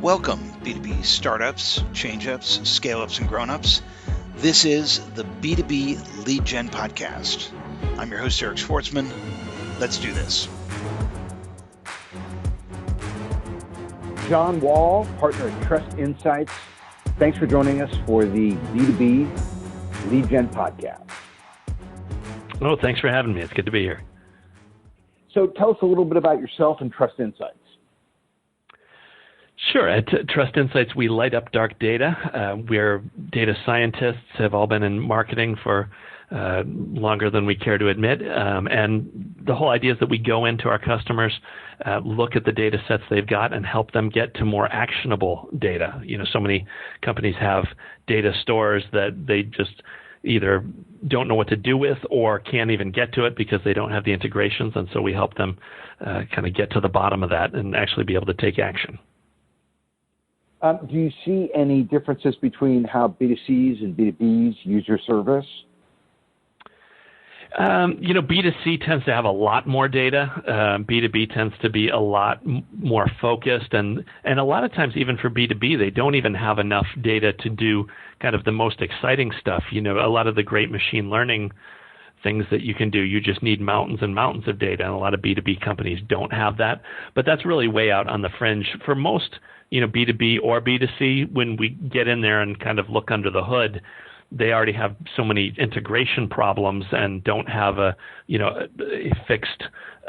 Welcome, B2B startups, change-ups, scale-ups, and grown-ups. This is the B2B Lead Gen Podcast. I'm your host, Eric Schwartzman. Let's do this. John Wall, partner at Trust Insights. Thanks for joining us for the B2B Lead Gen Podcast. Oh, thanks for having me. It's good to be here. So tell us a little bit about yourself and Trust Insights. Sure. At Trust Insights, we light up dark data. We're data scientists, have all been in marketing for longer than we care to admit. And the whole idea is that we go into our customers, look at the data sets they've got, and help them get to more actionable data. You know, so many companies have data stores that they just either don't know what to do with or can't even get to it because they don't have the integrations. And so we help them kind of get to the bottom of that and actually be able to take action. Do you see any differences between how B2Cs and B2Bs use your service? B2C tends to have a lot more data. B2B tends to be a lot more focused. And a lot of times, even for B2B, they don't even have enough data to do kind of the most exciting stuff. You know, a lot of the great machine learning things that you can do, you just need mountains and mountains of data. And a lot of B2B companies don't have that. But that's really way out on the fringe. For most, B2B or B2C, when we get in there and kind of look under the hood, they already have so many integration problems and don't have a fixed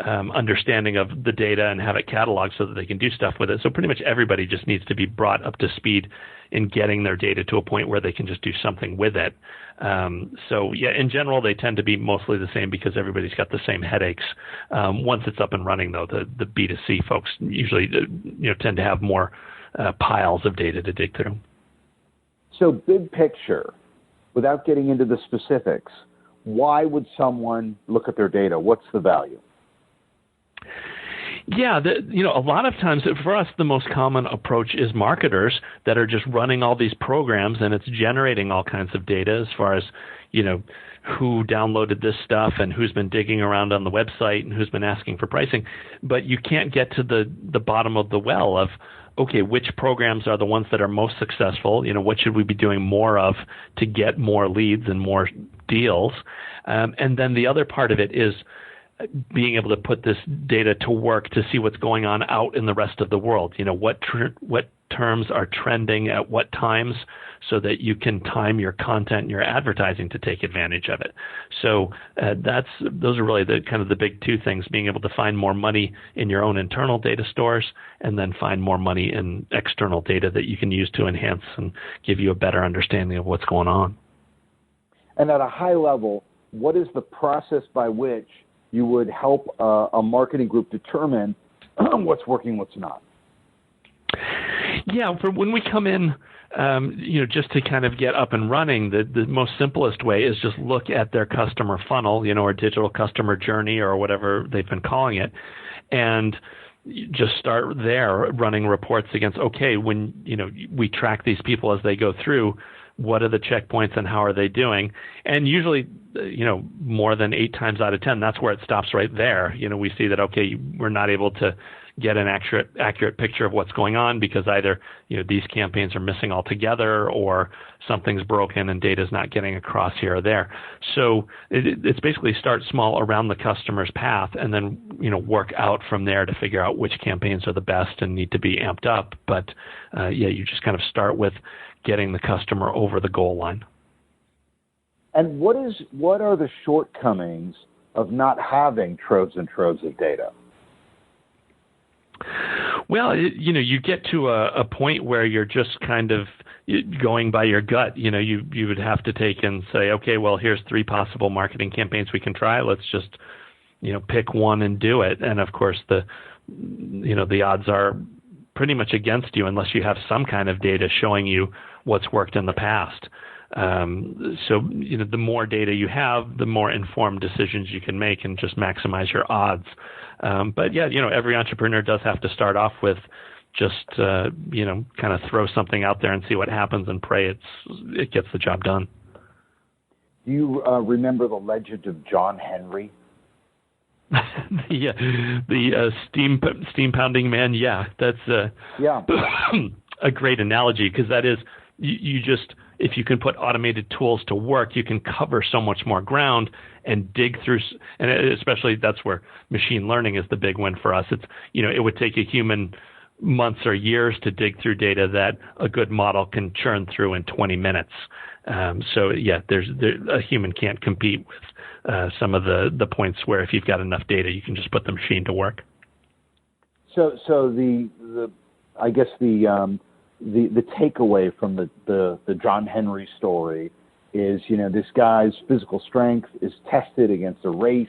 understanding of the data and have it cataloged so that they can do stuff with it. So pretty much everybody just needs to be brought up to speed in getting their data to a point where they can just do something with it. In general, they tend to be mostly the same because everybody's got the same headaches. Once it's up and running, though, the B2C folks usually tend to have more piles of data to dig through. So big picture, without getting into the specifics, why would someone look at their data? What's the value? Yeah, a lot of times for us, the most common approach is marketers that are just running all these programs and it's generating all kinds of data as far as, who downloaded this stuff and who's been digging around on the website and who's been asking for pricing. But you can't get to the bottom of the well of, okay, which programs are the ones that are most successful? What should we be doing more of to get more leads and more deals? And then the other part of it is being able to put this data to work to see what's going on out in the rest of the world. What terms are trending at what times so that you can time your content and your advertising to take advantage of it. So those are really the big two things, being able to find more money in your own internal data stores and then find more money in external data that you can use to enhance and give you a better understanding of what's going on. And at a high level, what is the process by which you would help a marketing group determine what's working, what's not? Yeah, for when we come in, just to kind of get up and running, the most simplest way is just look at their customer funnel, or digital customer journey or whatever they've been calling it, and just start there running reports against, okay, when, we track these people as they go through, what are the checkpoints and how are they doing? And usually, more than 8 times out of 10, that's where it stops right there. We see that, okay, we're not able to get an accurate picture of what's going on because either, these campaigns are missing altogether or something's broken and data's not getting across here or there. So it's basically start small around the customer's path and then, work out from there to figure out which campaigns are the best and need to be amped up. But you just kind of start with getting the customer over the goal line. And what are the shortcomings of not having troves and troves of data? Well, you get to a point where you're just kind of going by your gut. You would have to take and say, okay, well, here's 3 possible marketing campaigns we can try. Let's just, pick one and do it. And of course, the odds are pretty much against you unless you have some kind of data showing you what's worked in the past. The more data you have, the more informed decisions you can make and just maximize your odds. Every entrepreneur does have to start off with just, kind of throw something out there and see what happens and pray it gets the job done. Do you remember the legend of John Henry? the steam pounding man. Yeah, that's yeah. a great analogy, because that is, you just, if you can put automated tools to work, you can cover so much more ground and dig through, and especially that's where machine learning is the big win for us. It's, it would take a human months or years to dig through data that a good model can churn through in 20 minutes. So yeah, a human can't compete with some of the points where if you've got enough data, you can just put the machine to work. So I guess the takeaway from the John Henry story is, this guy's physical strength is tested against a race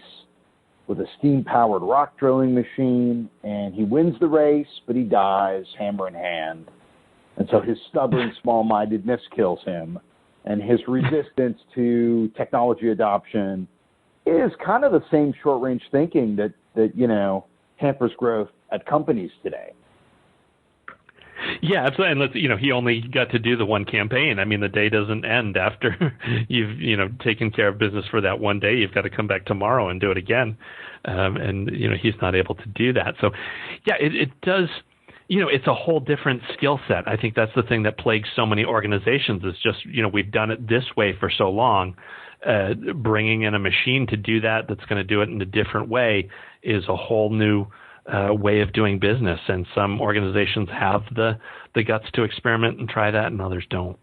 with a steam-powered rock drilling machine, and he wins the race, but he dies hammer in hand. And so his stubborn small-mindedness kills him, and his resistance to technology adoption is kind of the same short-range thinking that hampers growth at companies today. Yeah, absolutely. And he only got to do the one campaign. I mean, the day doesn't end after you've taken care of business for that one day. You've got to come back tomorrow and do it again. And he's not able to do that. So, yeah, it does. It's a whole different skill set. I think that's the thing that plagues so many organizations. Is just we've done it this way for so long. Bringing in a machine to do that's going to do it in a different way is a whole new way of doing business, and some organizations have the guts to experiment and try that, and others don't.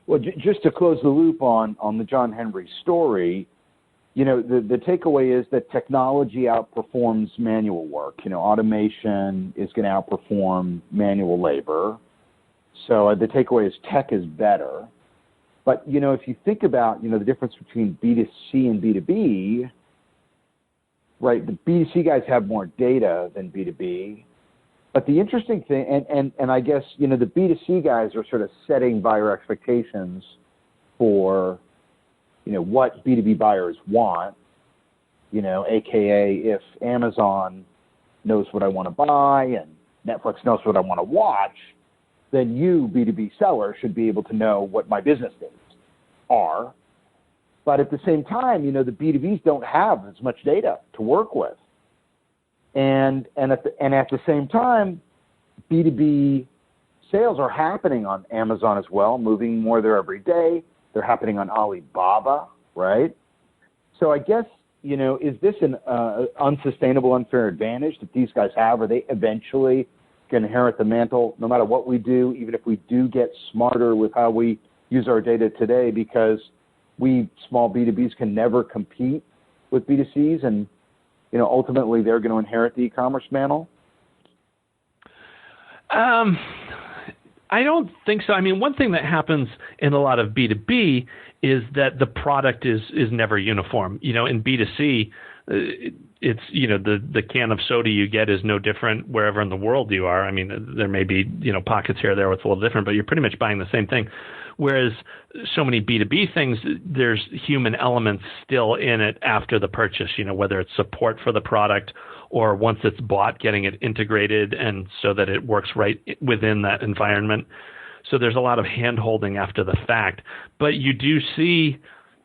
Well, just to close the loop on the John Henry story, the takeaway is that technology outperforms manual work. Automation is going to outperform manual labor. So the takeaway is tech is better. But, if you think about, the difference between B2C and B2B, right, the B2C guys have more data than B2B. But the interesting thing, and I guess, the B2C guys are sort of setting buyer expectations for, what B2B buyers want, AKA if Amazon knows what I want to buy and Netflix knows what I want to watch, then you, B2B seller, should be able to know what my business needs are. But at the same time, the B2Bs don't have as much data to work with. And at the same time, B2B sales are happening on Amazon as well, moving more there every day. They're happening on Alibaba, right? So I guess, is this an unsustainable, unfair advantage that these guys have? Are they eventually going to inherit the mantle no matter what we do, even if we do get smarter with how we use our data today, because we small B2Bs can never compete with B2Cs, and ultimately they're going to inherit the e-commerce mantle? I don't think so. I mean, one thing that happens in a lot of B2B is that the product is never uniform. In B2C, it's the can of soda you get is no different wherever in the world you are. I mean, there may be pockets here or there where it's a little different, but you're pretty much buying the same thing. Whereas so many B2B things, there's human elements still in it after the purchase, whether it's support for the product or once it's bought, getting it integrated and so that it works right within that environment. So there's a lot of hand-holding after the fact. But you do see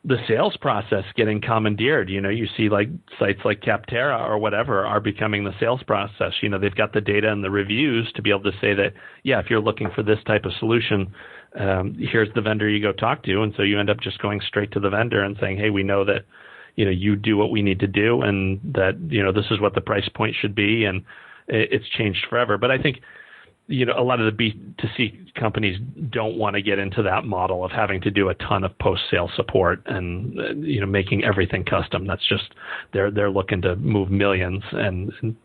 the sales process getting commandeered. You see like sites like Capterra or whatever are becoming the sales process. They've got the data and the reviews to be able to say that, yeah, if you're looking for this type of solution, here's the vendor you go talk to. And so you end up just going straight to the vendor and saying, hey, we know that, you do what we need to do and that, this is what the price point should be. And it's changed forever. But I think, a lot of the B2C companies don't want to get into that model of having to do a ton of post-sale support and, making everything custom. That's just, they're looking to move millions. And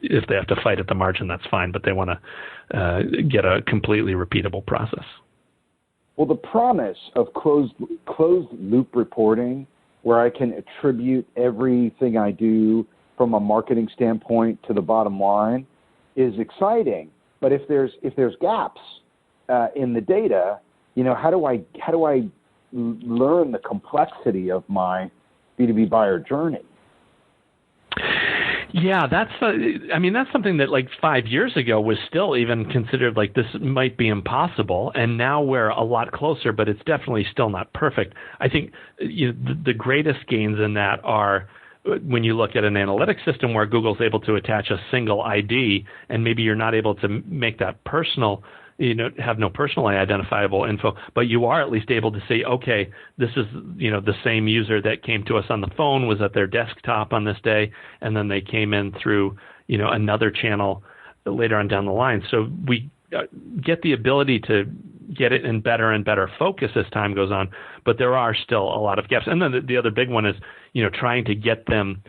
if they have to fight at the margin, that's fine. But they want to get a completely repeatable process. Well, the promise of closed loop reporting, where I can attribute everything I do from a marketing standpoint to the bottom line, is exciting. But if there's gaps in the data, how do I learn the complexity of my B2B buyer journey? Yeah, that's something that like 5 years ago was still even considered like this might be impossible, and now we're a lot closer, but it's definitely still not perfect. I think the greatest gains in that are when you look at an analytics system where Google's able to attach a single ID, and maybe you're not able to make that personal, have no personally identifiable info, but you are at least able to say, okay, this is, the same user that came to us on the phone was at their desktop on this day, and then they came in through, another channel later on down the line. So we get the ability to get it in better and better focus as time goes on, but there are still a lot of gaps. And then the other big one is, trying to get them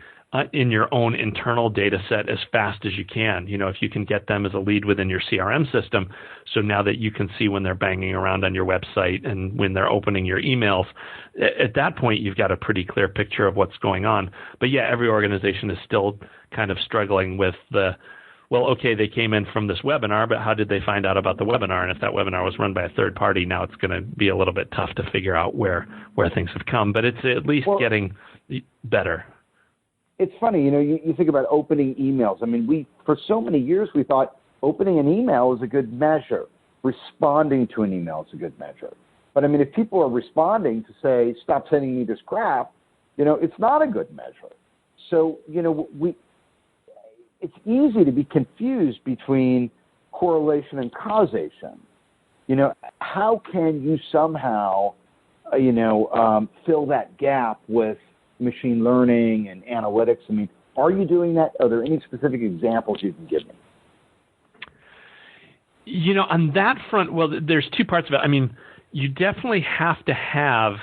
in your own internal data set as fast as you can. If you can get them as a lead within your CRM system, so now that you can see when they're banging around on your website and when they're opening your emails, at that point you've got a pretty clear picture of what's going on. But yeah, every organization is still kind of struggling with well, okay, they came in from this webinar, but how did they find out about the webinar? And if that webinar was run by a third party, now it's going to be a little bit tough to figure out where things have come. But it's at least getting better. It's funny, you think about opening emails. I mean, for so many years we thought opening an email is a good measure. Responding to an email is a good measure. But I mean, if people are responding to say, stop sending me this crap, it's not a good measure. So, it's easy to be confused between correlation and causation. How can you somehow, fill that gap with machine learning and analytics? I mean, are you doing that? Are there any specific examples you can give me? On that front, well, there's two parts of it. I mean, you definitely have to have,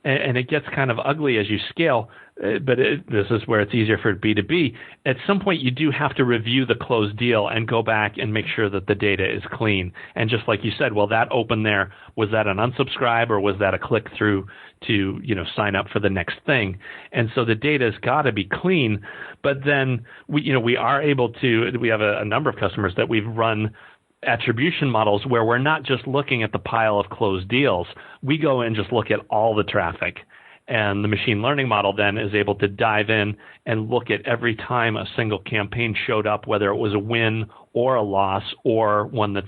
and it gets kind of ugly as you scale, but this is where it's easier for B2B. At some point, you do have to review the closed deal and go back and make sure that the data is clean. And just like you said, well, that open there, was that an unsubscribe or was that a click through to, sign up for the next thing? And so the data's got to be clean. But then we are able to, we have a number of customers that we've run attribution models where we're not just looking at the pile of closed deals. We go and just look at all the traffic. And the machine learning model then is able to dive in and look at every time a single campaign showed up, whether it was a win or a loss or one that's,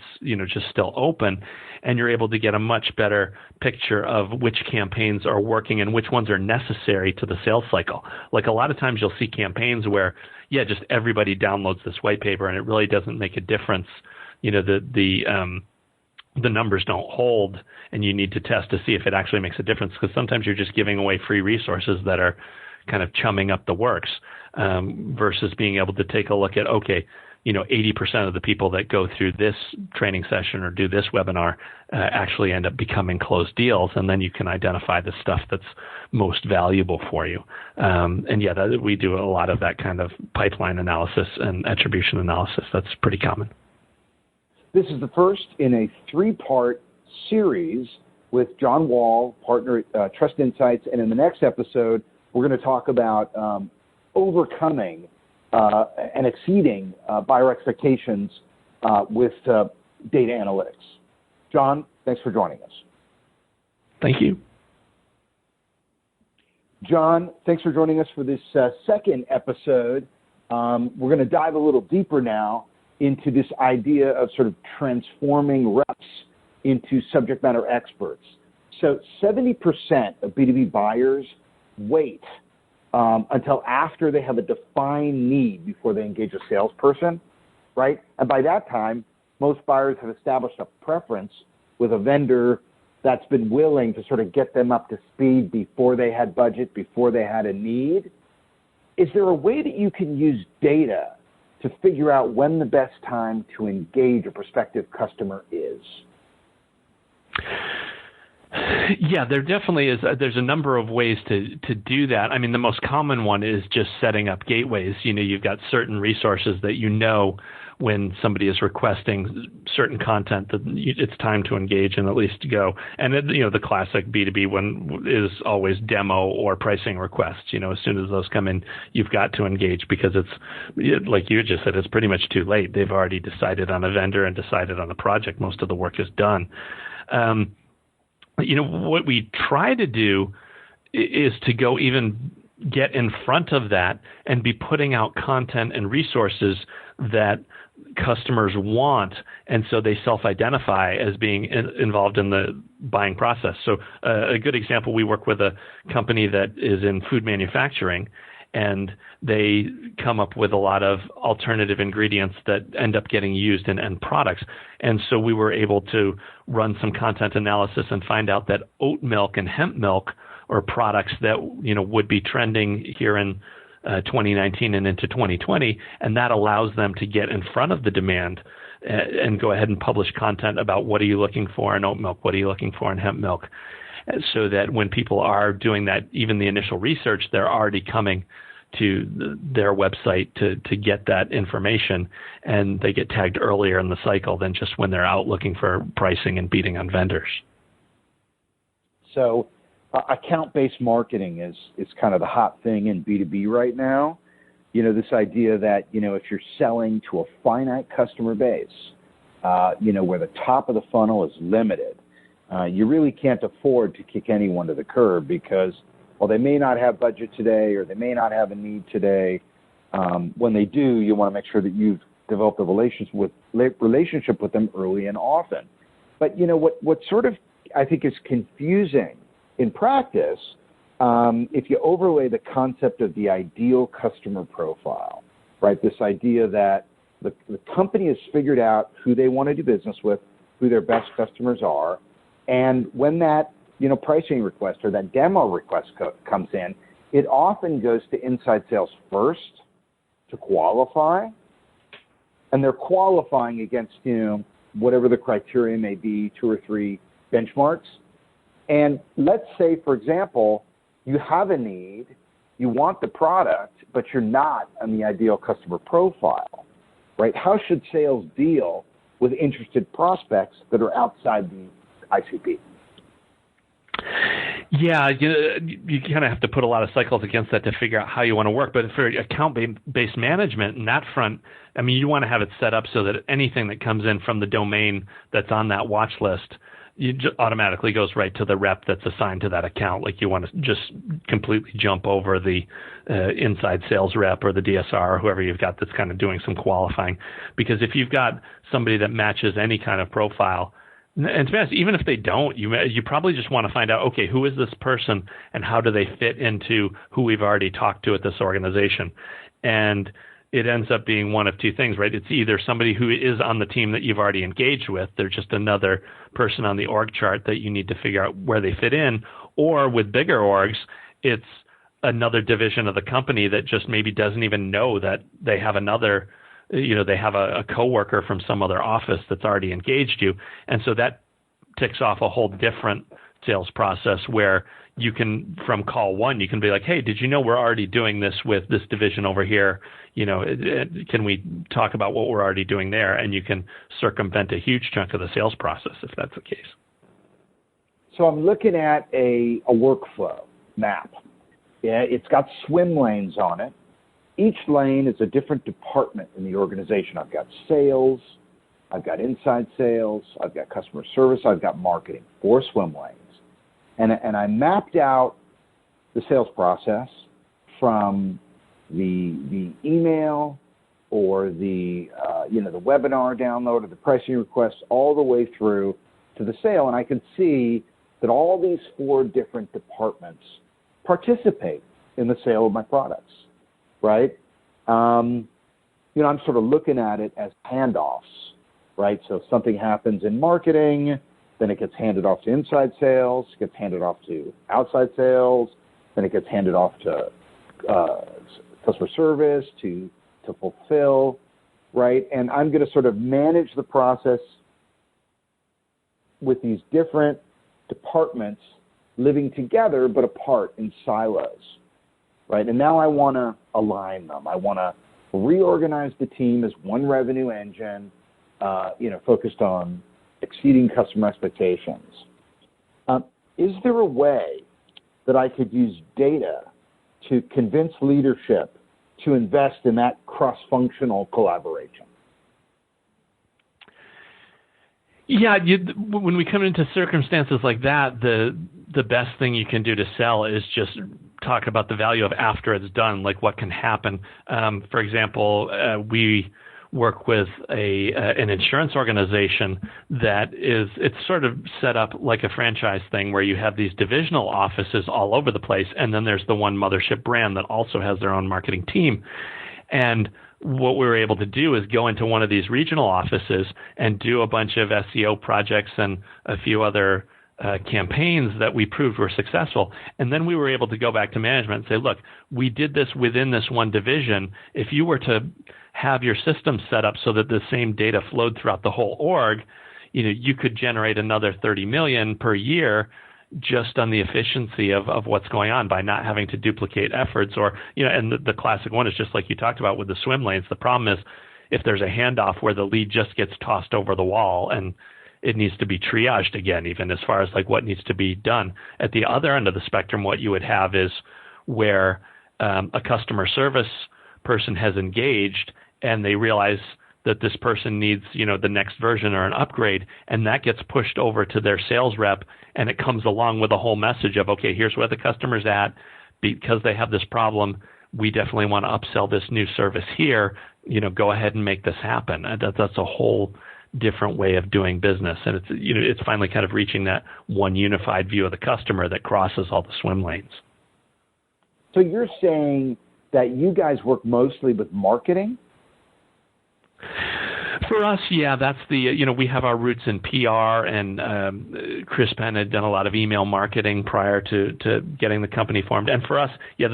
just still open. And you're able to get a much better picture of which campaigns are working and which ones are necessary to the sales cycle. Like a lot of times you'll see campaigns where, just everybody downloads this white paper and it really doesn't make a difference. The numbers don't hold, and you need to test to see if it actually makes a difference, because sometimes you're just giving away free resources that are kind of chumming up the works, versus being able to take a look at, 80% of the people that go through this training session or do this webinar actually end up becoming closed deals, and then you can identify the stuff that's most valuable for you. We do a lot of that kind of pipeline analysis and attribution analysis. That's pretty common. This is the first in a 3-part series with John Wall, partner at Trust Insights. And in the next episode, we're going to talk about overcoming and exceeding buyer expectations with data analytics. John, thanks for joining us. Thank you. John, thanks for joining us for this second episode. We're going to dive a little deeper now into this idea of sort of transforming reps into subject matter experts. So 70% of B2B buyers wait until after they have a defined need before they engage a salesperson, right? And by that time, most buyers have established a preference with a vendor that's been willing to sort of get them up to speed before they had budget, before they had a need. Is there a way that you can use data to figure out when the best time to engage a prospective customer is? Yeah, there definitely is. There's a number of ways to do that. I mean, the most common one is just setting up gateways. You've got certain resources that when somebody is requesting certain content that it's time to engage and at least go. And the classic B2B one is always demo or pricing requests. As soon as those come in, you've got to engage, because it's like you just said, it's pretty much too late. They've already decided on a vendor and decided on a project. Most of the work is done. What we try to do is to go even get in front of that and be putting out content and resources that customers want, and so they self-identify as being involved in the buying process. So a good example, we work with a company that is in food manufacturing, and they come up with a lot of alternative ingredients that end up getting used in end products. And so we were able to run some content analysis and find out that oat milk and hemp milk are products that would be trending here in 2019 and into 2020, and that allows them to get in front of the demand and go ahead and publish content about what are you looking for in oat milk, what are you looking for in hemp milk, so that when people are doing that, even the initial research, they're already coming to their website to get that information, and they get tagged earlier in the cycle than just when they're out looking for pricing and beating on vendors. So account-based marketing is kind of the hot thing in B2B right now. This idea that, if you're selling to a finite customer base, where the top of the funnel is limited, you really can't afford to kick anyone to the curb because, well, they may not have budget today or they may not have a need today. When they do, you want to make sure that you've developed a relationship with them early and often. But, what sort of, I think, is confusing in practice, if you overlay the concept of the ideal customer profile, right? This idea that the company has figured out who they want to do business with, who their best customers are, and when that pricing request or that demo request comes in, it often goes to inside sales first to qualify, and they're qualifying against whatever the criteria may be, 2 or 3 benchmarks. And let's say, for example, you have a need, you want the product, but you're not on the ideal customer profile, right? How should sales deal with interested prospects that are outside the ICP? Yeah, you kind of have to put a lot of cycles against that to figure out how you want to work. But for account-based management in that front, I mean, you want to have it set up so that anything that comes in from the domain that's on that watch list, automatically goes right to the rep that's assigned to that account. Like you want to just completely jump over the inside sales rep or the DSR or whoever you've got that's kind of doing some qualifying. Because if you've got somebody that matches any kind of profile, and to be honest, even if they don't, you probably just want to find out, okay, who is this person and how do they fit into who we've already talked to at this organization? And it ends up being one of 2 things, right? It's either somebody who is on the team that you've already engaged with, they're just another person on the org chart that you need to figure out where they fit in, or with bigger orgs, it's another division of the company that just maybe doesn't even know that they have another, they have a coworker from some other office that's already engaged you. And so that ticks off a whole different sales process where you can, from call 1, you can be like, hey, did you know we're already doing this with this division over here? Can we talk about what we're already doing there? And you can circumvent a huge chunk of the sales process if that's the case. So I'm looking at a workflow map. Yeah, it's got swim lanes on it. Each lane is a different department in the organization. I've got sales, I've got inside sales, I've got customer service, I've got marketing, 4 swim lanes. And I mapped out the sales process from the email or the webinar download or the pricing request all the way through to the sale. And I can see that all these 4 different departments participate in the sale of my products, right? I'm sort of looking at it as handoffs, right? So if something happens in marketing, then it gets handed off to inside sales, gets handed off to outside sales, then it gets handed off to customer service to fulfill, right? And I'm going to sort of manage the process with these different departments living together but apart in silos, right? And now I want to align them. I want to reorganize the team as one revenue engine, focused on exceeding customer expectations. Is there a way that I could use data to convince leadership to invest in that cross-functional collaboration? Yeah, when we come into circumstances like that, the best thing you can do to sell is just talk about the value of after it's done, like what can happen. For example, we work with an insurance organization it's sort of set up like a franchise thing where you have these divisional offices all over the place, and then there's the one mothership brand that also has their own marketing team. And what we were able to do is go into one of these regional offices and do a bunch of SEO projects and a few other campaigns that we proved were successful. And then we were able to go back to management and say, look, we did this within this one division. If you were to have your system set up so that the same data flowed throughout the whole org, you could generate another 30 million per year just on the efficiency of what's going on by not having to duplicate efforts. Or, and the classic one is just like you talked about with the swim lanes. The problem is if there's a handoff where the lead just gets tossed over the wall and it needs to be triaged again, even as far as like what needs to be done. At the other end of the spectrum, what you would have is where a customer service person has engaged and they realize that this person needs, the next version or an upgrade, and that gets pushed over to their sales rep, and it comes along with a whole message of, okay, here's where the customer's at. Because they have this problem, we definitely want to upsell this new service here. Go ahead and make this happen. That's a whole different way of doing business, and it's finally kind of reaching that one unified view of the customer that crosses all the swim lanes. So you're saying that you guys work mostly with marketing? For us, yeah, that's we have our roots in PR, and Chris Penn had done a lot of email marketing prior to getting the company formed. And for us, yeah,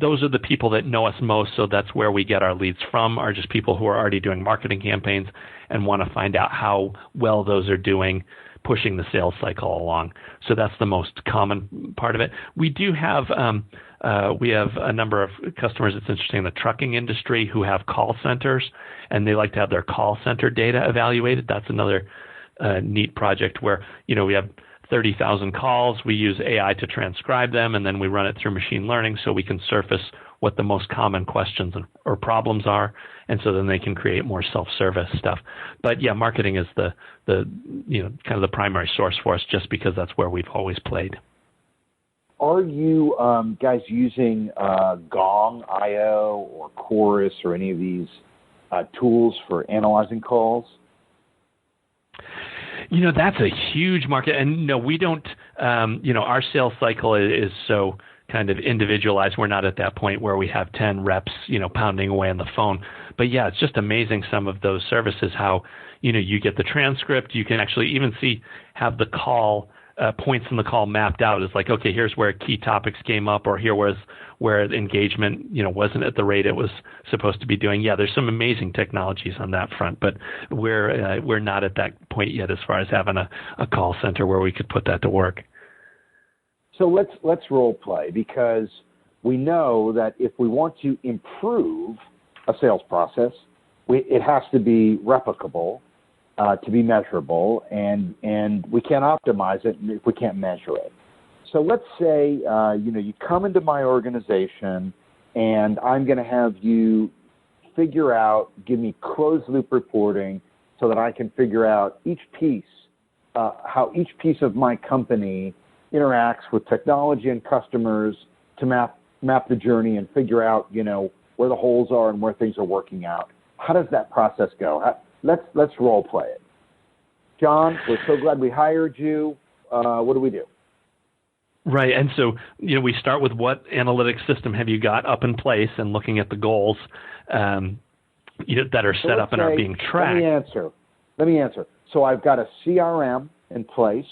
those are the people that know us most, so that's where we get our leads from, are just people who are already doing marketing campaigns and want to find out how well those are doing, pushing the sales cycle along. So that's the most common part of it. We do have a number of customers, it's interesting, in the trucking industry who have call centers, and they like to have their call center data evaluated. That's another neat project where, we have 30,000 calls. We use AI to transcribe them, and then we run it through machine learning so we can surface what the most common questions or problems are, and so then they can create more self-service stuff. But yeah, marketing is the kind of the primary source for us, just because that's where we've always played. Are you guys using Gong.io or Chorus or any of these tools for analyzing calls? That's a huge market. And no, we don't, our sales cycle is so kind of individualized. We're not at that point where we have 10 reps, pounding away on the phone. But yeah, it's just amazing some of those services, how, you get the transcript. You can actually even have the call, points in the call mapped out as like, okay, here's where key topics came up, or here was where the engagement, wasn't at the rate it was supposed to be doing. Yeah, there's some amazing technologies on that front, but we're not at that point yet as far as having a call center where we could put that to work. So let's role play, because we know that if we want to improve a sales process, it has to be replicable, to be measurable, and we can't optimize it if we can't measure it. So let's say you come into my organization, and I'm going to have you give me closed loop reporting so that I can figure out each piece, how each piece of my company interacts with technology and customers to map the journey and figure out, where the holes are and where things are working out. How does that process go? Let's role play it. John, we're so glad we hired you. What do we do? Right. And so, we start with what analytics system have you got up in place, and looking at the goals that are set up and are being tracked. Let me answer. So I've got a CRM in place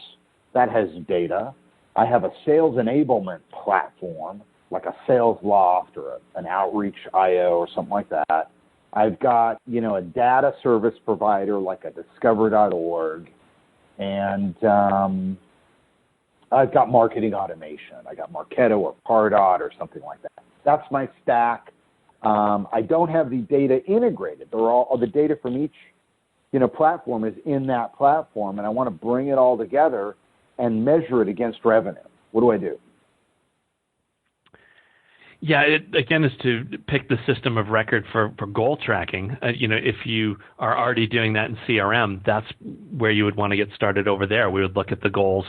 that has data. I have a sales enablement platform, like a Sales Loft or an Outreach IO or something like that. I've got, a data service provider like a Discover.org, and I've got marketing automation. I got Marketo or Pardot or something like that. That's my stack. I don't have the data integrated. All the data from each, platform is in that platform, and I want to bring it all together and measure it against revenue. What do I do? Yeah, it, again, is to pick the system of record for goal tracking. If you are already doing that in CRM, that's where you would want to get started over there. We would look at the goals,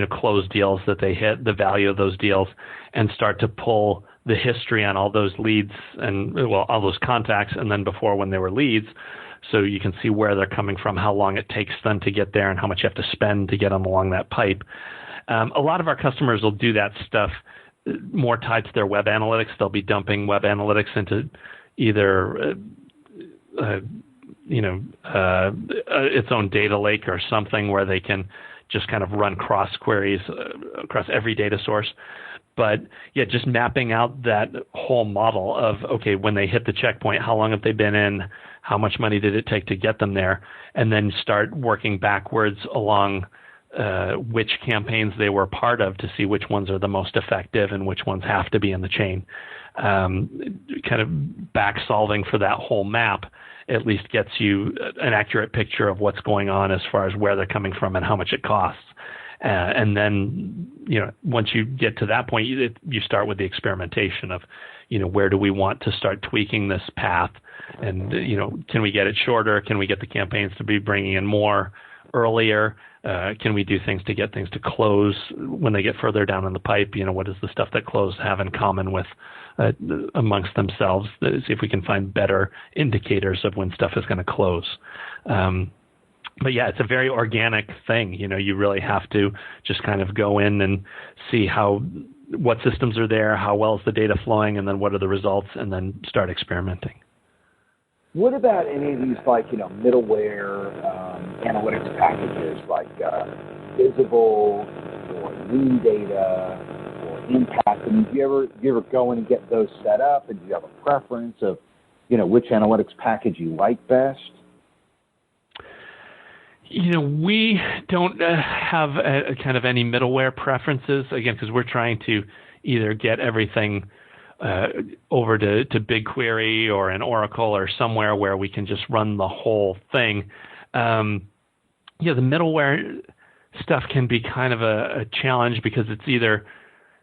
close deals that they hit, the value of those deals, and start to pull the history on all those leads and, well, all those contacts, and then before when they were leads, so you can see where they're coming from, how long it takes them to get there, and how much you have to spend to get them along that pipe. A lot of our customers will do that stuff more tied to their web analytics. They'll be dumping web analytics into either its own data lake or something where they can just kind of run cross queries across every data source. But yeah, just mapping out that whole model of, okay, when they hit the checkpoint, how long have they been in? How much money did it take to get them there? And then start working backwards along which campaigns they were part of to see which ones are the most effective and which ones have to be in the chain. Kind of back solving for that whole map at least gets you an accurate picture of what's going on as far as where they're coming from and how much it costs. And then, once you get to that point, you start with the experimentation of, where do we want to start tweaking this path? And, can we get it shorter? Can we get the campaigns to be bringing in more earlier? Can we do things to get things to close when they get further down in the pipe? What does the stuff that close have in common with amongst themselves? See if we can find better indicators of when stuff is going to close. But yeah, it's a very organic thing. You really have to just kind of go in and see what systems are there, how well is the data flowing, and then what are the results, and then start experimenting. What about any of these, middleware analytics packages like Visible or Lean Data or Impact? Do you ever go in and get those set up, and do you have a preference of, which analytics package you like best? We don't have a kind of any middleware preferences, again, because we're trying to either get everything over to BigQuery or an Oracle or somewhere where we can just run the whole thing. The middleware stuff can be kind of a challenge because it's either,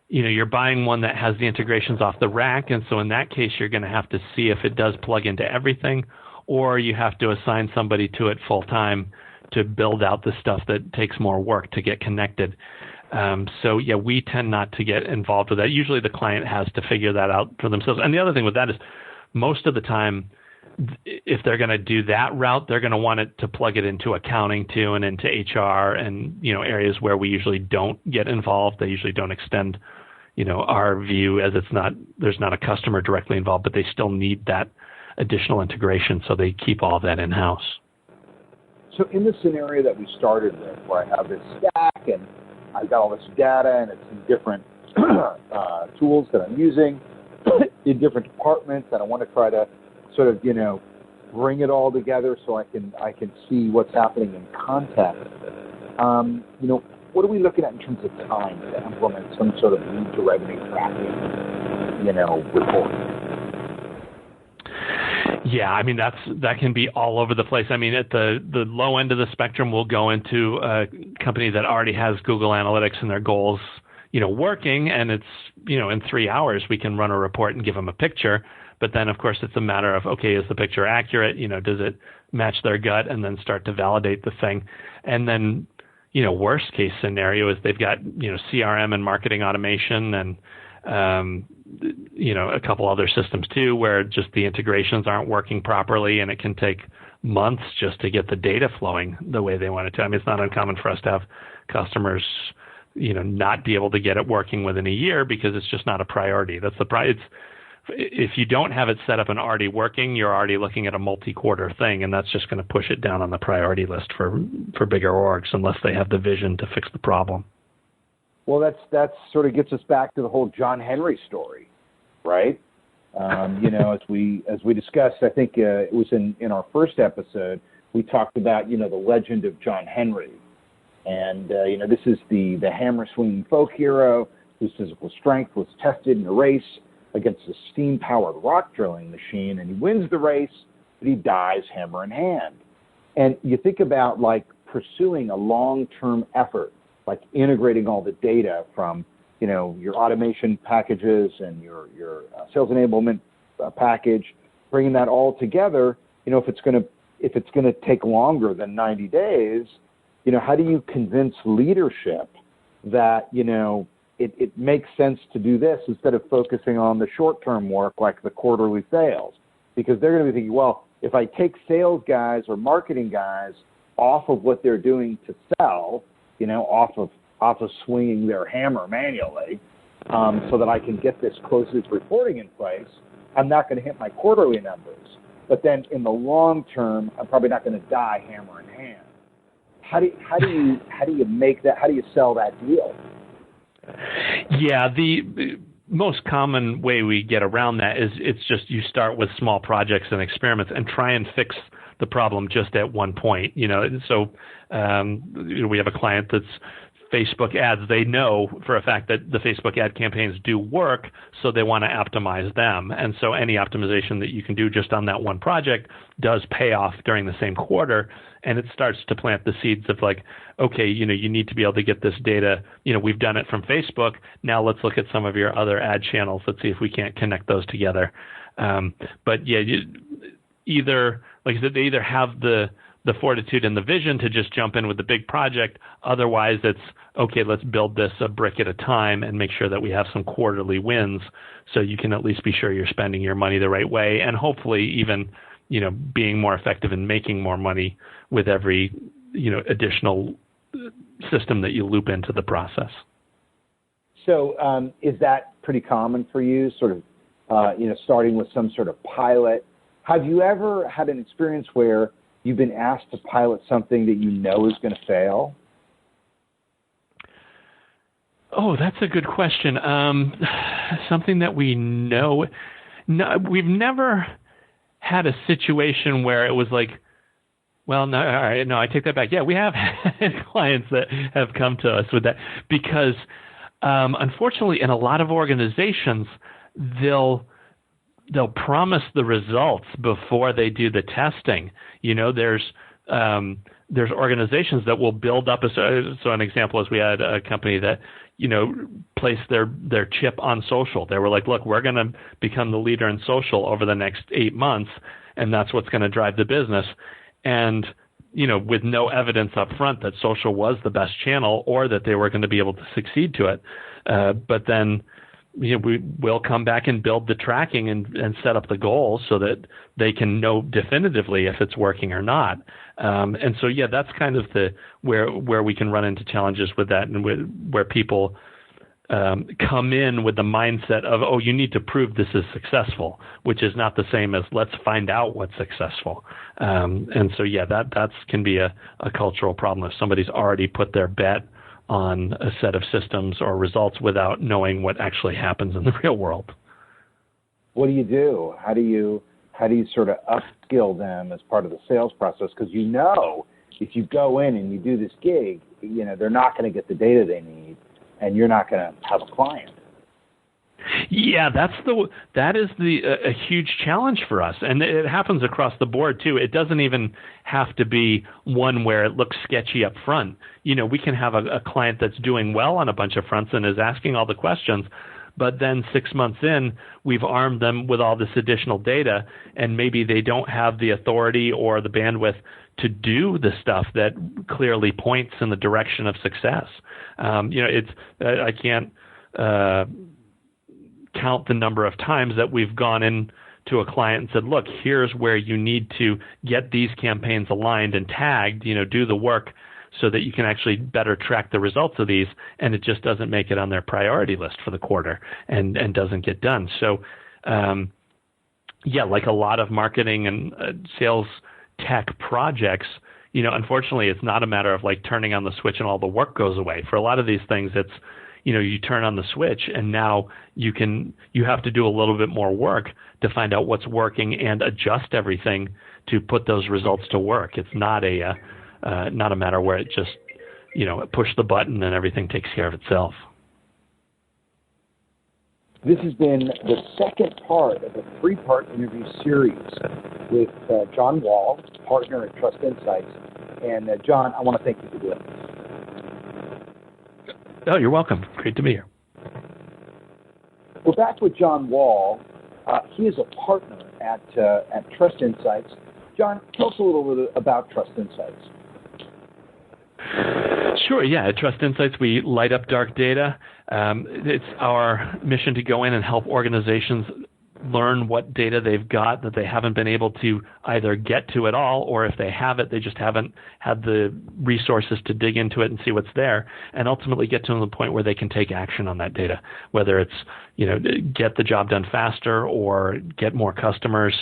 you're buying one that has the integrations off the rack, and so in that case, you're going to have to see if it does plug into everything, or you have to assign somebody to it full time to build out the stuff that takes more work to get connected. We tend not to get involved with that. Usually the client has to figure that out for themselves. And the other thing with that is most of the time, if they're going to do that route, they're going to want it to plug it into accounting too and into HR and, areas where we usually don't get involved. They usually don't extend, our view as there's not a customer directly involved, but they still need that additional integration. So they keep all of that in-house. So in the scenario that we started with, where I have this stack and I've got all this data and it's in different tools that I'm using in different departments, and I want to try to sort of, bring it all together so I can see what's happening in context. What are we looking at in terms of time to implement some sort of lead to revenue tracking, report? Yeah, that can be all over the place. At the low end of the spectrum, we'll go into a company that already has Google Analytics and their goals, working, and it's, in 3 hours we can run a report and give them a picture. But then, of course, it's a matter of, okay, is the picture accurate? Does it match their gut? And then start to validate the thing. And then, worst case scenario is they've got, CRM and marketing automation and, a couple other systems too, where just the integrations aren't working properly, and it can take months just to get the data flowing the way they want it to. It's not uncommon for us to have customers, not be able to get it working within a year because it's just not a priority. That's if you don't have it set up and already working, you're already looking at a multi-quarter thing, and that's just going to push it down on the priority list for bigger orgs unless they have the vision to fix the problem. Well, that's sort of gets us back to the whole John Henry story, right? As we discussed, I think it was in our first episode, we talked about, the legend of John Henry. And, this is the hammer swinging folk hero whose physical strength was tested in a race against a steam-powered rock drilling machine, and he wins the race, but he dies hammer in hand. And you think about, pursuing a long-term effort, like integrating all the data from, your automation packages and your sales enablement package, bringing that all together. If it's going to take longer than 90 days, how do you convince leadership that it makes sense to do this instead of focusing on the short-term work like the quarterly sales, because they're going to be thinking, well, if I take sales guys or marketing guys off of what they're doing to sell, off of swinging their hammer manually, so that I can get this closed-loop reporting in place, I'm not going to hit my quarterly numbers. But then in the long term, I'm probably not going to die hammer in hand. How do you make that? How do you sell that deal? Yeah, the most common way we get around that is it's just you start with small projects and experiments and try and fix the problem just at one point. So we have a client that's Facebook ads. They know for a fact that the Facebook ad campaigns do work, so they want to optimize them. And so any optimization that you can do just on that one project does pay off during the same quarter, and it starts to plant the seeds of like, okay, you need to be able to get this data. We've done it from Facebook. Now let's look at some of your other ad channels. Let's see if we can't connect those together. But yeah, either, like I said, they either have the fortitude and the vision to just jump in with the big project. Otherwise, it's, okay, let's build this a brick at a time and make sure that we have some quarterly wins so you can at least be sure you're spending your money the right way and hopefully even, being more effective and making more money with every, additional system that you loop into the process. So is that pretty common for you, sort of, starting with some sort of pilot? Have you ever had an experience where you've been asked to pilot something that you know is going to fail? Oh, that's a good question. Something that we know. No, we've never had a situation where it was like, well, no, all right, no, I take that back. Yeah, we have had clients that have come to us with that because, unfortunately, in a lot of organizations, they'll promise the results before they do the testing. There's organizations that will build up. So an example is we had a company that, placed their chip on social. They were like, look, we're going to become the leader in social over the next 8 months, and that's what's going to drive the business. And, with no evidence up front that social was the best channel or that they were going to be able to succeed to it. But then, we will come back and build the tracking and set up the goals so that they can know definitively if it's working or not. And so, yeah, that's kind of where we can run into challenges with that, and where people come in with the mindset of, oh, you need to prove this is successful, which is not the same as let's find out what's successful. And so, yeah, that can be a cultural problem if somebody's already put their bet on a set of systems or results without knowing what actually happens in the real world. What do you do? How do you sort of upskill them as part of the sales process? Because if you go in and you do this gig, they're not going to get the data they need, and you're not going to have a client. Yeah, that is a huge challenge for us, and it happens across the board too. It doesn't even have to be one where it looks sketchy up front. We can have a client that's doing well on a bunch of fronts and is asking all the questions, but then 6 months in, we've armed them with all this additional data, and maybe they don't have the authority or the bandwidth to do the stuff that clearly points in the direction of success. I can't count the number of times that we've gone in to a client and said, look, here's where you need to get these campaigns aligned and tagged, do the work so that you can actually better track the results of these, and it just doesn't make it on their priority list for the quarter and doesn't get done. So, like a lot of marketing and sales tech projects, unfortunately, it's not a matter of like turning on the switch and all the work goes away. For a lot of these things, it's, you turn on the switch and now you have to do a little bit more work to find out what's working and adjust everything to put those results to work. It's not a matter where it just, push the button and everything takes care of itself. This has been the second part of a 3-part interview series with John Wall, partner at Trust Insights. And John, I want to thank you for doing this. Oh, you're welcome. Great to be here. We're back with John Wall. He is a partner at Trust Insights. John, tell us a little bit about Trust Insights. Sure, yeah. At Trust Insights, we light up dark data. It's our mission to go in and help organizations learn what data they've got that they haven't been able to either get to at all, or if they have it, they just haven't had the resources to dig into it and see what's there, and ultimately get to the point where they can take action on that data, whether it's, get the job done faster or get more customers,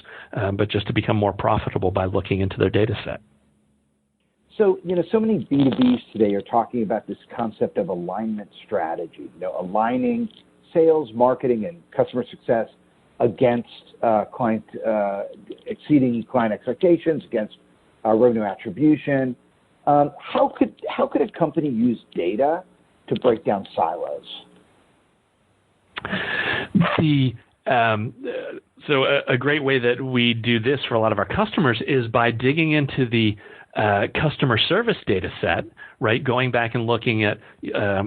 but just to become more profitable by looking into their data set. So, so many B2Bs today are talking about this concept of alignment strategy, aligning sales, marketing, and customer success against exceeding client expectations, against revenue attribution. How could a company use data to break down silos? So a great way that we do this for a lot of our customers is by digging into the customer service data set, right? Going back and looking at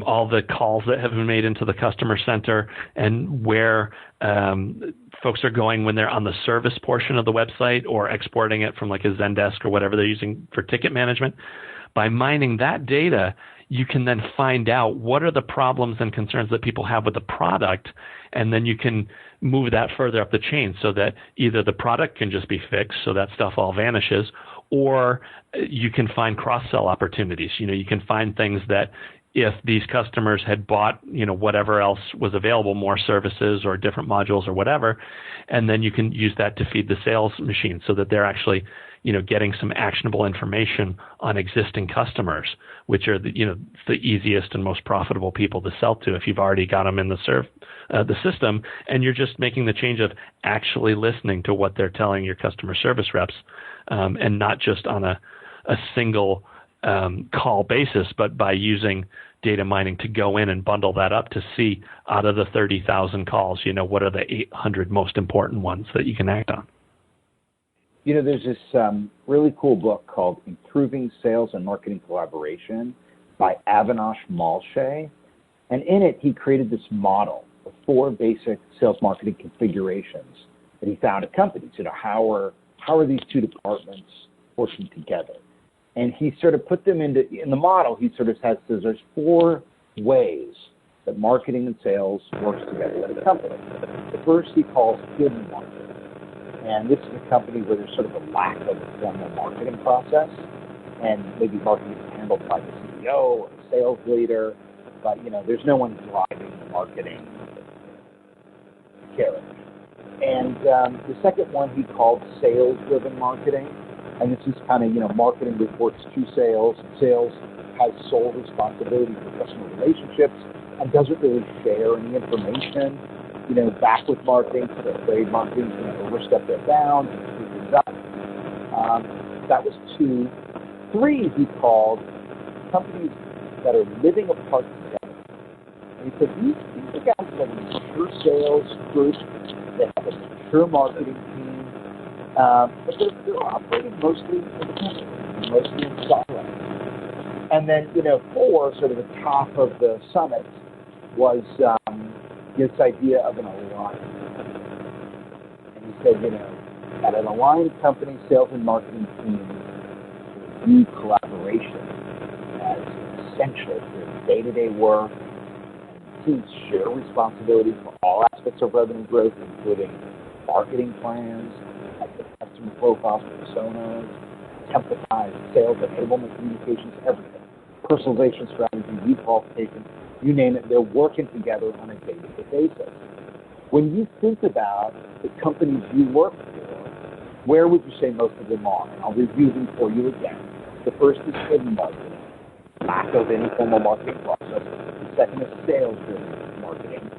all the calls that have been made into the customer center and where folks are going when they're on the service portion of the website or exporting it from like a Zendesk or whatever they're using for ticket management. By mining that data, you can then find out what are the problems and concerns that people have with the product, and then you can move that further up the chain so that either the product can just be fixed, so that stuff all vanishes, or you can find cross-sell opportunities. You can find things that if these customers had bought, whatever else was available, more services or different modules or whatever, and then you can use that to feed the sales machine so that they're actually, getting some actionable information on existing customers, which are the easiest and most profitable people to sell to if you've already got them in the system, and you're just making the change of actually listening to what they're telling your customer service reps, and not just on a single call basis, but by using data mining to go in and bundle that up to see out of the 30,000 calls, what are the 800 most important ones that you can act on. There's this really cool book called Improving Sales and Marketing Collaboration by Avinash Malshe. And in it, he created this model of 4 basic sales marketing configurations that he found at companies. How are these 2 departments working together? And he sort of put them in the model. He sort of says there's 4 ways that marketing and sales works together at a company. The first he calls hidden marketing. And this is a company where there's sort of a lack of a formal marketing process, and maybe marketing is handled by the CEO or the sales leader, but there's no one driving the marketing carriage. And the second one he called sales-driven marketing, and this is kind of marketing reports to sales. Sales has sole responsibility for customer relationships and doesn't really share any information back with marketing, so they're afraid marketing's going to overstep their bounds and screw things up. That was 2. 3, he called companies that are living apart together. And he said, these are guys that have a mature sales group, they have a mature marketing team, but they're operating mostly independently, mostly in silos. And then, 4, sort of the top of the summit, was this idea of an alliance. And he said, at an aligned company, sales and marketing teams view collaboration as essential for day-to-day work, and teams share responsibility for all aspects of revenue growth, including marketing plans, like the customer profiles, personas, templatized sales enablement communications, everything. Personalization strategy, lead qualification, you name it, they're working together on a day-to-day basis. When you think about the companies you work for, where would you say most of them are? And I'll review them for you again. The first is hidden marketing, lack of any formal marketing process. The second is sales-driven marketing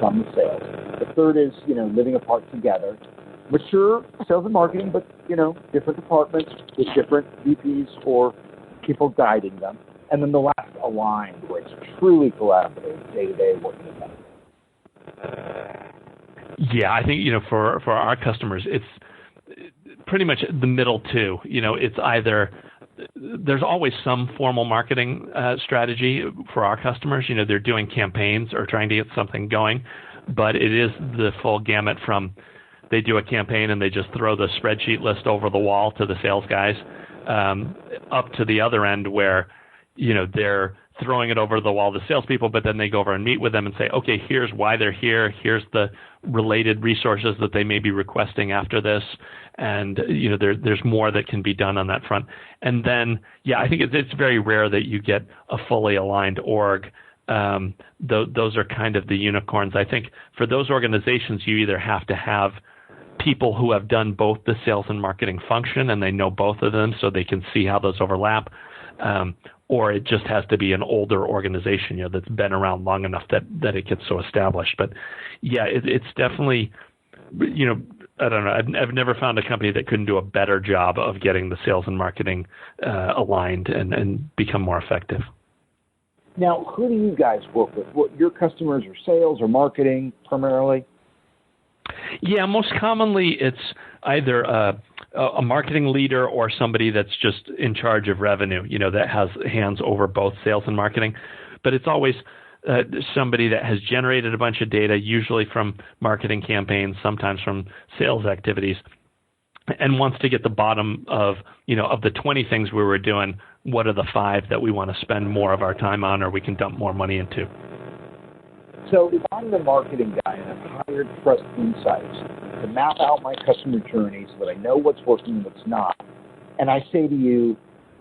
from the sales. The third is, living apart together. Mature sales and marketing, but, different departments with different VPs or people guiding them. And then the last, aligned, where it's truly collaborative, day-to-day working together. Yeah, I think, for our customers, it's pretty much the middle 2. It's either there's always some formal marketing strategy for our customers. They're doing campaigns or trying to get something going, but it is the full gamut from they do a campaign and they just throw the spreadsheet list over the wall to the sales guys, up to the other end where they're throwing it over the wall to salespeople, but then they go over and meet with them and say, okay, here's why they're here. Here's the related resources that they may be requesting after this. And, there's more that can be done on that front. And then, I think it's very rare that you get a fully aligned org. Those are kind of the unicorns. I think for those organizations, you either have to have people who have done both the sales and marketing function and they know both of them so they can see how those overlap, or it just has to be an older organization that's been around long enough that it gets so established. But it's definitely, I don't know, I've never found a company that couldn't do a better job of getting the sales and marketing aligned and become more effective. Now, who do you guys work with? What, your customers are sales or marketing primarily? Yeah, most commonly it's either a marketing leader or somebody that's just in charge of revenue, that has hands over both sales and marketing. But it's always somebody that has generated a bunch of data, usually from marketing campaigns, sometimes from sales activities, and wants to get the bottom of the 20 things we were doing, what are the 5 that we want to spend more of our time on or we can dump more money into? So if I'm the marketing guy and I've hired Trust Insights to map out my customer journey so that I know what's working and what's not, and I say to you,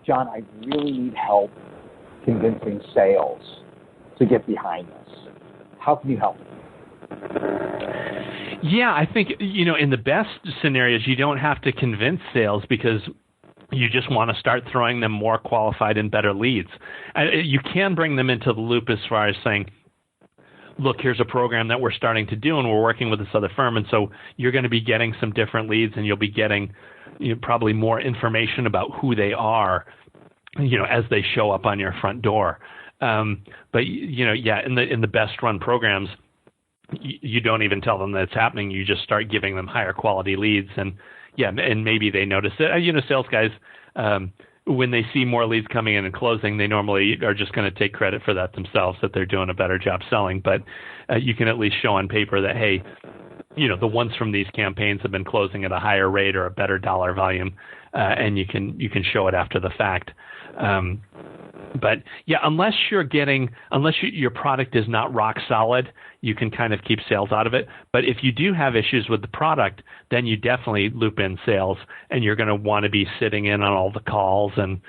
John, I really need help convincing sales to get behind this. How can you help me? Yeah, I think, in the best scenarios, you don't have to convince sales because you just want to start throwing them more qualified and better leads. You can bring them into the loop as far as saying, look, here's a program that we're starting to do and we're working with this other firm. And so you're going to be getting some different leads and you'll be getting probably more information about who they are, as they show up on your front door. But in the best run programs, you don't even tell them that it's happening. You just start giving them higher quality leads, and maybe they notice it. Sales guys, when they see more leads coming in and closing, they normally are just going to take credit for that themselves, that they're doing a better job selling. But you can at least show on paper that, hey, the ones from these campaigns have been closing at a higher rate or a better dollar volume, and you can show it after the fact. But unless your product is not rock solid, you can kind of keep sales out of it. But if you do have issues with the product, then you definitely loop in sales, and you're going to want to be sitting in on all the calls and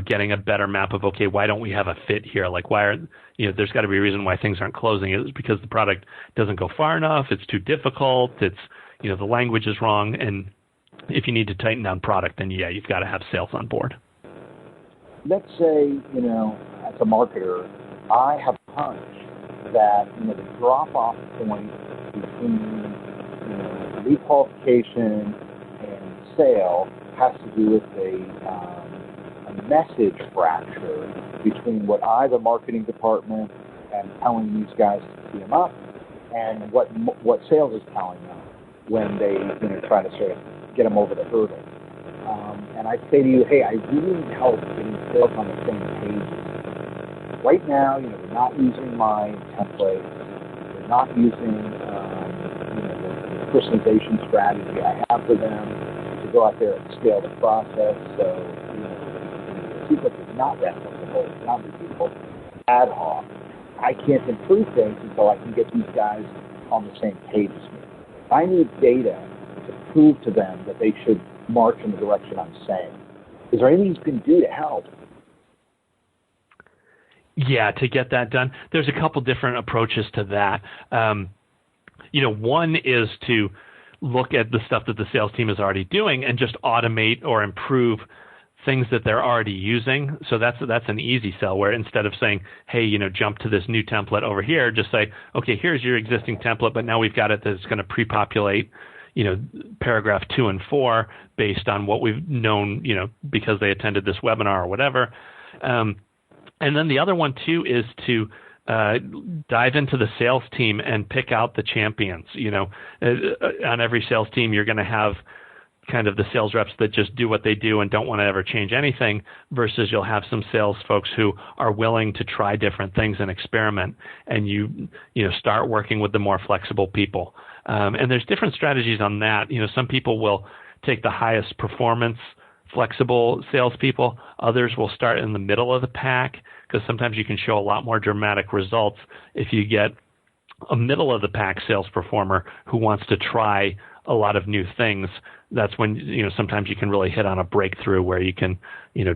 getting a better map of, okay, why don't we have a fit here? Like, there's got to be a reason why things aren't closing. It's because the product doesn't go far enough. It's too difficult. It's the language is wrong. And if you need to tighten down product, then you've got to have sales on board. Let's say, as a marketer, I have a hunch that, the drop-off point between, lead qualification and sale has to do with a message fracture between what I, the marketing department, am telling these guys to tee them up and what sales is telling them when they, try to sort of get them over the hurdle. And I say to you, hey, I really need help getting sales on the same page. Right now, they're not using my templates. They're not using, the personalization strategy I have for them to go out there and scale the process. So, it seems like it's not replicable, it's not repeatable, ad hoc. I can't improve things until I can get these guys on the same page as me. I need data to prove to them that they should march in the direction I'm saying. Is there anything you can do to help? Yeah, to get that done, there's a couple different approaches to that. One is to look at the stuff that the sales team is already doing and just automate or improve things that they're already using. So that's an easy sell, where instead of saying, hey, jump to this new template over here, just say, okay, here's your existing template, but now we've got it that's going to pre-populate paragraph 2 and 4 based on what we've known, because they attended this webinar or whatever. And then the other one too is to dive into the sales team and pick out the champions. On every sales team, you're going to have kind of the sales reps that just do what they do and don't want to ever change anything, versus you'll have some sales folks who are willing to try different things and experiment, and you start working with the more flexible people. And there's different strategies on that. Some people will take the highest performance flexible salespeople. Others will start in the middle of the pack, because sometimes you can show a lot more dramatic results if you get a middle of the pack sales performer who wants to try a lot of new things. That's when, sometimes you can really hit on a breakthrough where you can,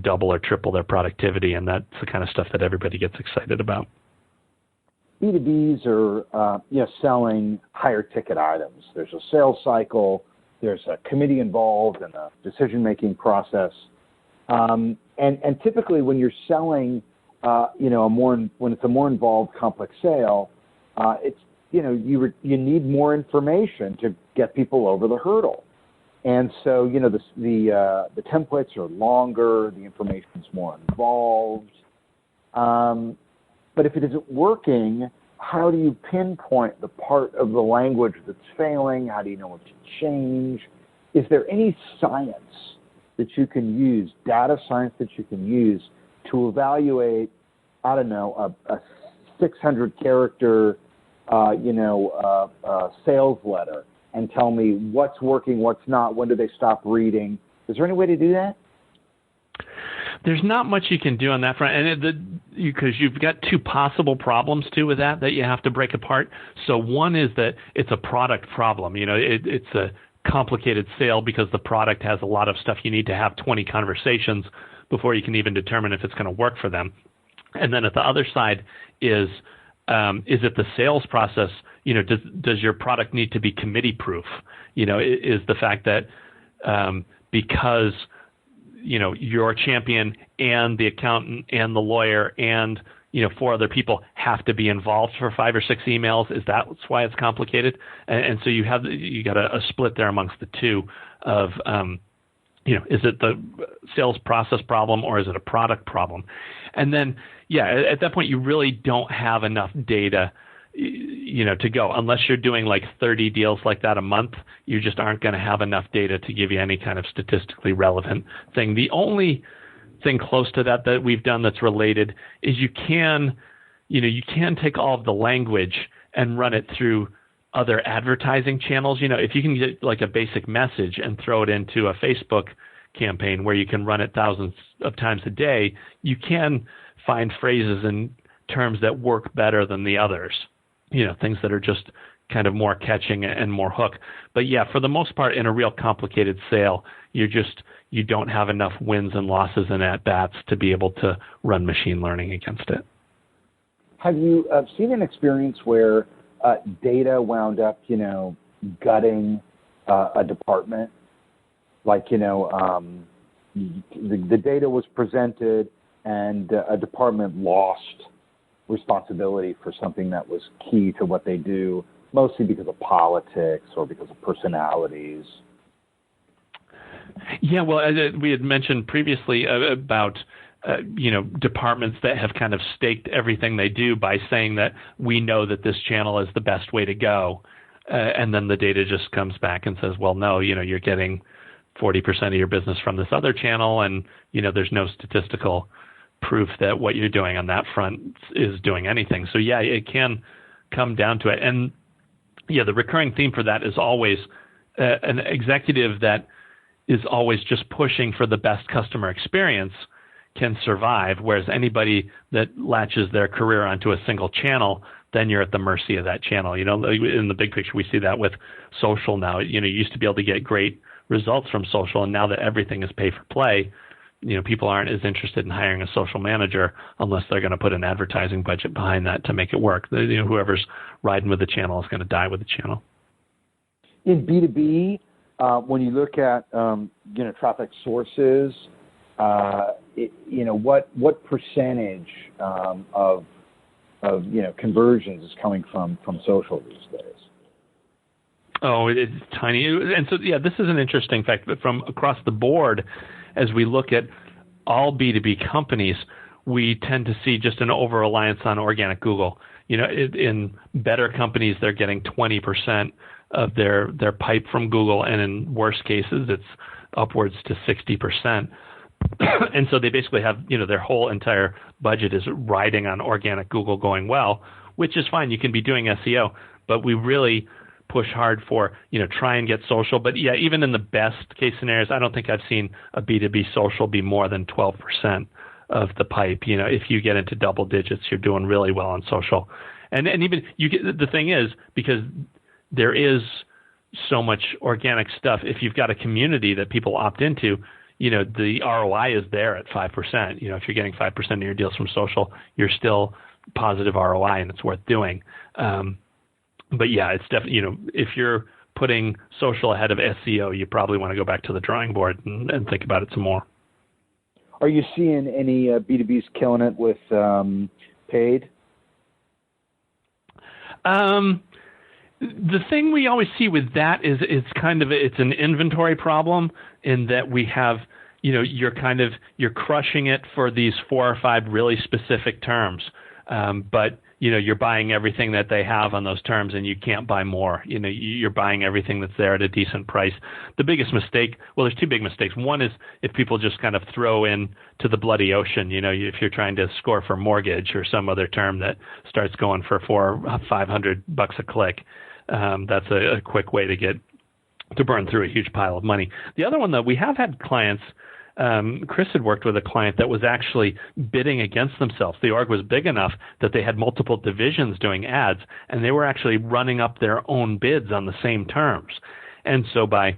double or triple their productivity. And that's the kind of stuff that everybody gets excited about. B2Bs are, selling higher ticket items. There's a sales cycle. There's a committee involved in the decision-making process. And typically when you're selling, when it's a more involved, complex sale, it's, you need more information to get people over the hurdle. And so, the templates are longer, the information's more involved. But if it isn't working, how do you pinpoint the part of the language that's failing? How do you know what to change? Is there any science that you can use, data science that you can use to evaluate, I don't know, a 600-character, sales letter and tell me what's working, what's not, when do they stop reading? Is there any way to do that? There's not much you can do on that front, and because you've got two possible problems too with that you have to break apart. So one is that it's a product problem. It's a complicated sale because the product has a lot of stuff. You need to have 20 conversations before you can even determine if it's going to work for them. And then at the other side is it the sales process? Does your product need to be committee proof? Is the fact that because your champion and the accountant and the lawyer and 4 other people have to be involved for 5 or 6 emails? Is that why it's complicated? And so you got a split there amongst the two of is it the sales process problem or is it a product problem? And then at that point you really don't have enough data to go. Unless you're doing like 30 deals like that a month, you just aren't going to have enough data to give you any kind of statistically relevant thing. The only thing close to that we've done that's related is you can take all of the language and run it through other advertising channels. If you can get like a basic message and throw it into a Facebook campaign where you can run it thousands of times a day, you can find phrases and terms that work better than the others. Things that are just kind of more catching and more hook. But for the most part, in a real complicated sale, you don't have enough wins and losses and at-bats to be able to run machine learning against it. Have you seen an experience where data wound up, gutting a department? Like, the data was presented and a department lost responsibility for something that was key to what they do, mostly because of politics or because of personalities? Yeah, well, as we had mentioned previously about departments that have kind of staked everything they do by saying that we know that this channel is the best way to go, and then the data just comes back and says, well, no, you're getting 40% of your business from this other channel, and there's no statistical proof that what you're doing on that front is doing anything. So it can come down to it. And the recurring theme for that is always an executive that is always just pushing for the best customer experience can survive, whereas anybody that latches their career onto a single channel, then you're at the mercy of that channel. In the big picture, we see that with social now. You used to be able to get great results from social, and now that everything is pay for play, people aren't as interested in hiring a social manager unless they're going to put an advertising budget behind that to make it work. Whoever's riding with the channel is going to die with the channel. In B2B, when you look at traffic sources, what percentage of conversions is coming from social these days? Oh, it's tiny. And so this is an interesting fact. But from across the board, as we look at all B2B companies, we tend to see just an over-reliance on organic Google. In better companies, they're getting 20% of their pipe from Google, and in worse cases, it's upwards to 60%. And so they basically have, their whole entire budget is riding on organic Google going well, which is fine. You can be doing SEO, but we really push hard for, try and get social. But yeah, even in the best case scenarios, I don't think I've seen a B2B social be more than 12% of the pipe. If you get into double digits, you're doing really well on social. And even the thing is, because there is so much organic stuff, if you've got a community that people opt into, the ROI is there at 5%. If you're getting 5% of your deals from social, you're still positive ROI, and it's worth doing. But yeah, it's definitely, if you're putting social ahead of SEO, you probably want to go back to the drawing board and think about it some more. Are you seeing any B2Bs killing it with paid? The thing we always see with that is it's an inventory problem, in that we have, you're crushing it for these 4 or 5 really specific terms. But you're buying everything that they have on those terms, and you can't buy more. You're buying everything that's there at a decent price. The biggest mistake, well, there's 2 big mistakes. One is if people just kind of throw in to the bloody ocean. If you're trying to score for mortgage or some other term that starts going for $400 or $500 a click, that's a quick way to burn through a huge pile of money. The other one, though, we have had clients. Chris had worked with a client that was actually bidding against themselves. The org was big enough that they had multiple divisions doing ads, and they were actually running up their own bids on the same terms. And so by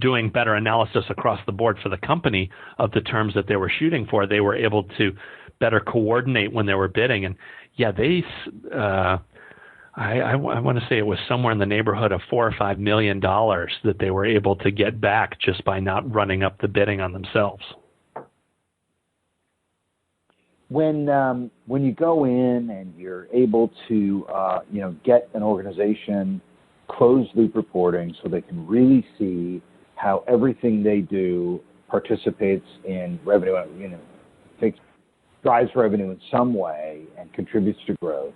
doing better analysis across the board for the company of the terms that they were shooting for, they were able to better coordinate when they were bidding. And yeah, I want to say it was somewhere in the neighborhood of $4 or $5 million that they were able to get back just by not running up the bidding on themselves. When you go in and you're able to get an organization closed loop reporting so they can really see how everything they do participates in revenue, drives revenue in some way and contributes to growth.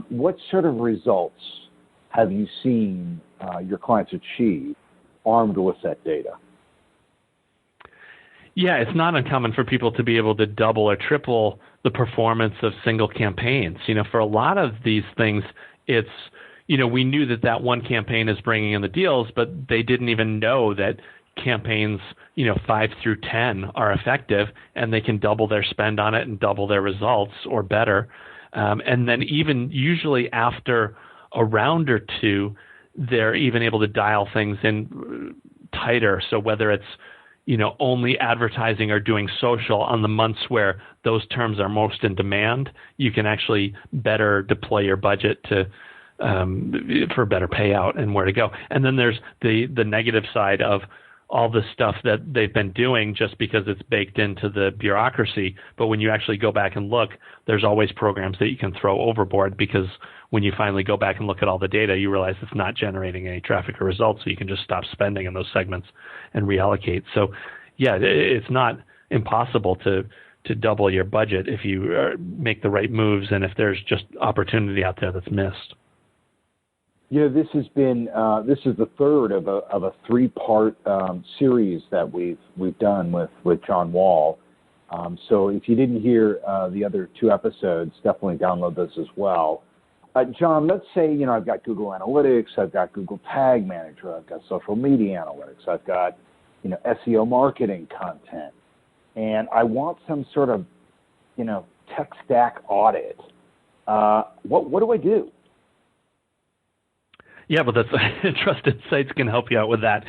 What sort of results have you seen your clients achieve armed with that data? Yeah, it's not uncommon for people to be able to double or triple the performance of single campaigns. For a lot of these things, it's, we knew that one campaign is bringing in the deals, but they didn't even know that campaigns, 5 through 10 are effective, and they can double their spend on it and double their results or better. And then even usually after a round or 2, they're even able to dial things in tighter. So whether it's, only advertising or doing social on the months where those terms are most in demand, you can actually better deploy your budget for better payout and where to go. And then there's the negative side of all the stuff that they've been doing just because it's baked into the bureaucracy. But when you actually go back and look, there's always programs that you can throw overboard, because when you finally go back and look at all the data, you realize it's not generating any traffic or results. So you can just stop spending in those segments and reallocate. So yeah, it's not impossible to double your budget if you make the right moves and if there's just opportunity out there that's missed. This has been this is the third of a 3-part series that we've done with John Wall. So if you didn't hear the other 2 episodes, definitely download those as well. John, let's say I've got Google Analytics, I've got Google Tag Manager, I've got social media analytics, I've got SEO marketing content, and I want some sort of tech stack audit. What do I do? Yeah, but that's Trusted Sites can help you out with that.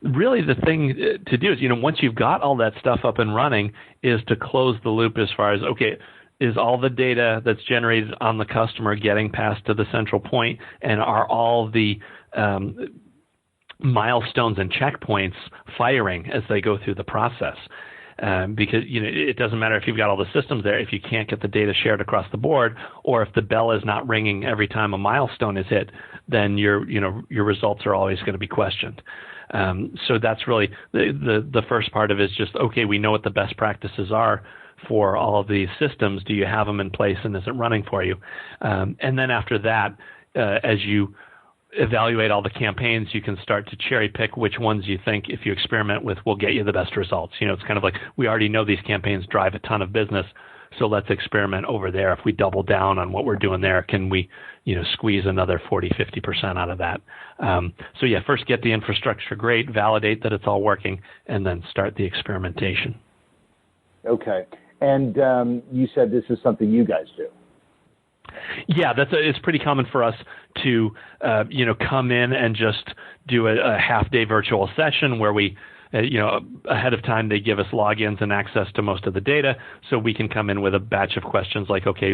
Really the thing to do is, once you've got all that stuff up and running, is to close the loop as far as, okay, is all the data that's generated on the customer getting passed to the central point, and are all the milestones and checkpoints firing as they go through the process? Because it doesn't matter if you've got all the systems there if you can't get the data shared across the board, or if the bell is not ringing every time a milestone is hit, then your results are always going to be questioned. So that's really the first part of it is just, okay, we know what the best practices are for all of these systems. Do you have them in place, and is it running for you? And then after that, as you evaluate all the campaigns, you can start to cherry pick which ones you think, if you experiment with, will get you the best results. It's kind of like, we already know these campaigns drive a ton of business, So let's experiment over there. If we double down on what we're doing there, can we, squeeze another 40-50% out of that? So yeah, first get the infrastructure great, validate that it's all working, and then start the experimentation. Okay. And you said this is something you guys do. Yeah, it's pretty common for us to, come in and just do a half-day virtual session where we, ahead of time they give us logins and access to most of the data, so we can come in with a batch of questions like, okay,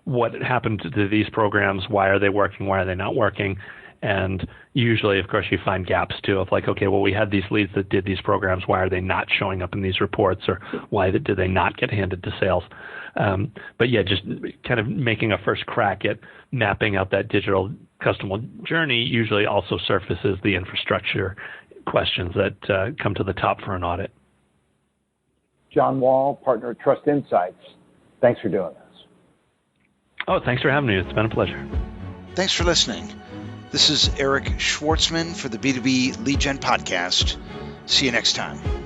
what happened to these programs? Why are they working? Why are they not working? And usually, of course, you find gaps too of like, okay, well, we had these leads that did these programs. Why are they not showing up in these reports, or why did they not get handed to sales? But yeah, just kind of making a first crack at mapping out that digital customer journey usually also surfaces the infrastructure questions that come to the top for an audit. John Wall, partner at Trust Insights. Thanks for doing this. Oh, thanks for having me. It's been a pleasure. Thanks for listening. This is Eric Schwartzman for the B2B Lead Gen Podcast. See you next time.